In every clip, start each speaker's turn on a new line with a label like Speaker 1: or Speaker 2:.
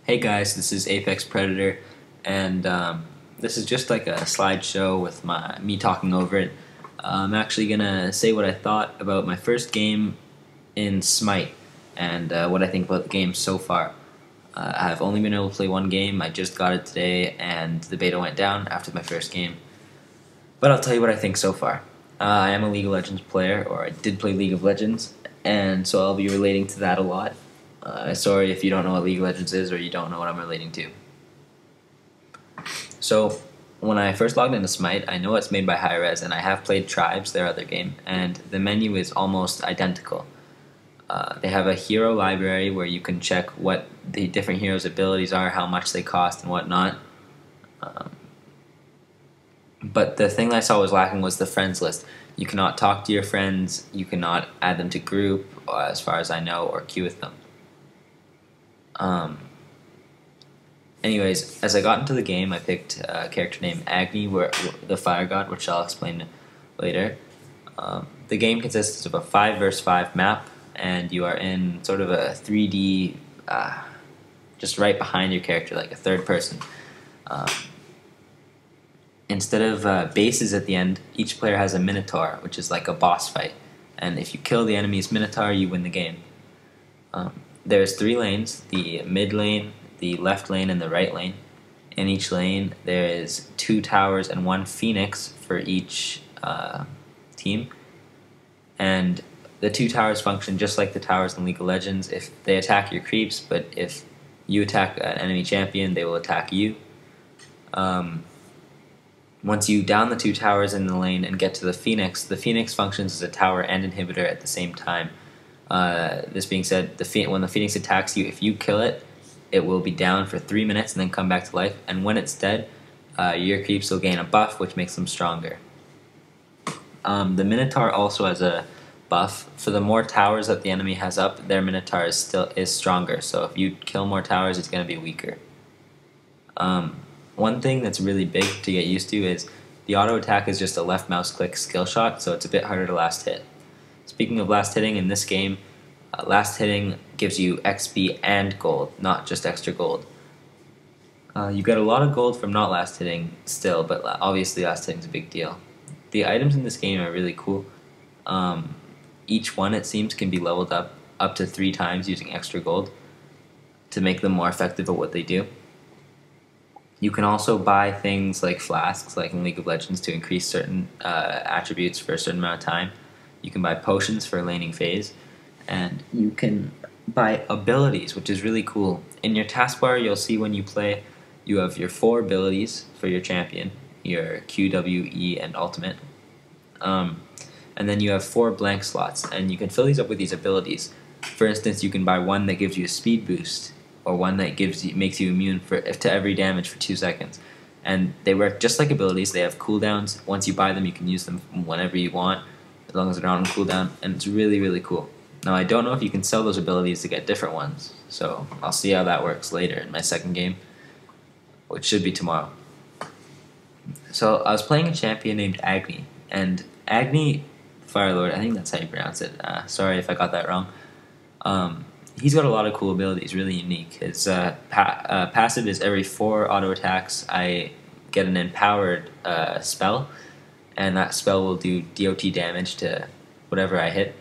Speaker 1: Hey guys, this is Apex Predator, and this is just like a slideshow with me talking over it. I'm actually gonna say what I thought about my first game in Smite, and what I think about the game so far. I've only been able to play one game. I just got it today, and the beta went down after my first game. But I'll tell you what I think so far. I am a League of Legends player, or I did play League of Legends, and so I'll be relating to that a lot. Sorry if you don't know what League of Legends is or you don't know what I'm relating to. So, when I first logged into Smite, I know it's made by Hi-Rez, and I have played Tribes, their other game, and the menu is almost identical. They have a hero library where you can check what the different heroes' abilities are, how much they cost, and whatnot. But the thing I saw was lacking was the friends list. You cannot talk to your friends, you cannot add them to group, as far as I know, or queue with them. Anyways, as I got into the game, I picked a character named Agni, the Fire God, which I'll explain later. The game consists of a 5 vs 5 map, and you are in sort of a 3D, just right behind your character, like a third person. Instead of bases at the end, each player has a Minotaur, which is like a boss fight. And if you kill the enemy's Minotaur, you win the game. There's 3 lanes, the mid lane, the left lane, and the right lane. In each lane, there is 2 towers and 1 phoenix for each team. And the 2 towers function just like the towers in League of Legends. If they attack your creeps, but if you attack an enemy champion, they will attack you. Once you down the 2 towers in the lane and get to the phoenix functions as a tower and inhibitor at the same time. This being said, when the phoenix attacks you, if you kill it, it will be down for 3 minutes and then come back to life. And when it's dead, your creeps will gain a buff, which makes them stronger. The Minotaur also has a buff. For the more towers that the enemy has up, their Minotaur is stronger. So if you kill more towers, it's going to be weaker. One thing that's really big to get used to is the auto attack is just a left mouse click skill shot, so it's a bit harder to last hit. Speaking of last hitting, in this game, last hitting gives you XP and gold, not just extra gold. You get a lot of gold from not last hitting still, but obviously last hitting is a big deal. The items in this game are really cool. Each one, it seems, can be leveled up to 3 times using extra gold to make them more effective at what they do. You can also buy things like flasks, like in League of Legends, to increase certain attributes for a certain amount of time. You can buy potions for laning phase, and you can buy abilities, which is really cool. In your taskbar, you'll see when you play, you have your 4 abilities for your champion, your Q, W, E, and ultimate. And then you have 4 blank slots, and you can fill these up with these abilities. For instance, you can buy one that gives you a speed boost, or one that makes you immune to every damage for 2 seconds. And they work just like abilities. They have cooldowns. Once you buy them, you can use them whenever you want, as long as they're not on cooldown, and it's really, really cool. Now, I don't know if you can sell those abilities to get different ones, so I'll see how that works later in my second game, which should be tomorrow. So, I was playing a champion named Agni, and Agni, Firelord, I think that's how you pronounce it. Sorry if I got that wrong. He's got a lot of cool abilities, really unique. His passive is every 4 auto attacks, I get an empowered spell, and that spell will do DOT damage to whatever I hit.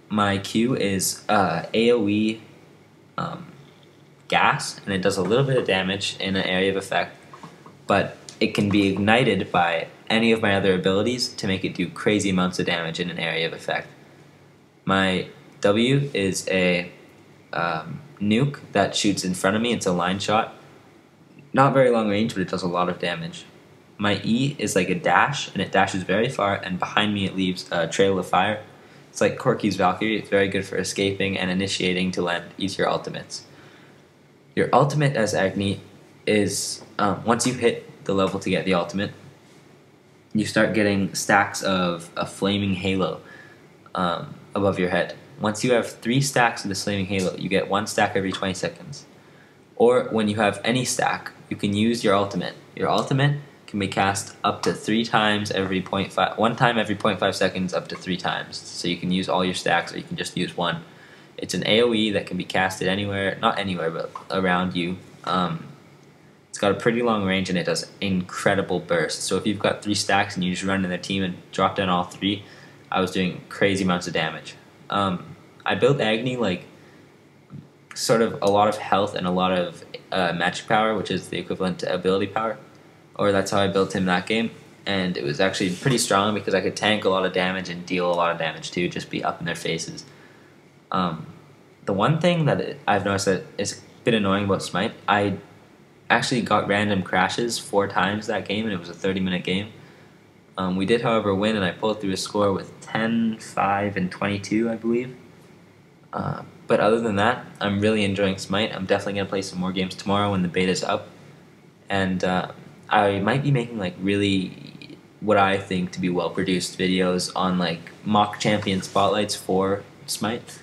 Speaker 1: My Q is AoE gas, and it does a little bit of damage in an area of effect, but it can be ignited by any of my other abilities to make it do crazy amounts of damage in an area of effect. My W is a nuke that shoots in front of me. It's a line shot. Not very long range, but it does a lot of damage. My E is like a dash, and it dashes very far, and behind me it leaves a trail of fire. It's like Corki's Valkyrie. It's very good for escaping and initiating to land each of your ultimates. Your ultimate as Agni is, once you hit the level to get the ultimate, you start getting stacks of a flaming halo above your head. Once you have 3 stacks of this flaming halo, you get 1 stack every 20 seconds. Or when you have any stack, you can use your ultimate. Your ultimate can be cast up to 3 times every 1 time every 0.5 seconds up to 3 times. So you can use all your stacks, or you can just use one. It's an AoE that can be casted anywhere, not anywhere, but around you. It's got a pretty long range and it does incredible bursts. So if you've got 3 stacks and you just run in their team and drop down all 3, I was doing crazy amounts of damage. I built Agni like sort of a lot of health and a lot of magic power, which is the equivalent to ability power, or that's how I built him that game. And it was actually pretty strong because I could tank a lot of damage and deal a lot of damage too, just be up in their faces. The one thing that I've noticed that is a bit annoying about Smite, I actually got random crashes 4 times that game, and it was a 30-minute game. We did, however, win, and I pulled through a score with 10, 5, and 22, I believe. But other than that, I'm really enjoying Smite. I'm definitely going to play some more games tomorrow when the beta's up. And I might be making like really what I think to be well-produced videos on like mock champion spotlights for Smite.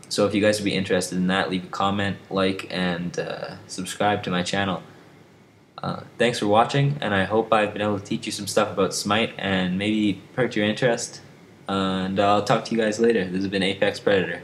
Speaker 1: So if you guys would be interested in that, leave a comment, like, and subscribe to my channel. Thanks for watching, and I hope I've been able to teach you some stuff about Smite and maybe perk your interest. And I'll talk to you guys later. This has been Apex Predator.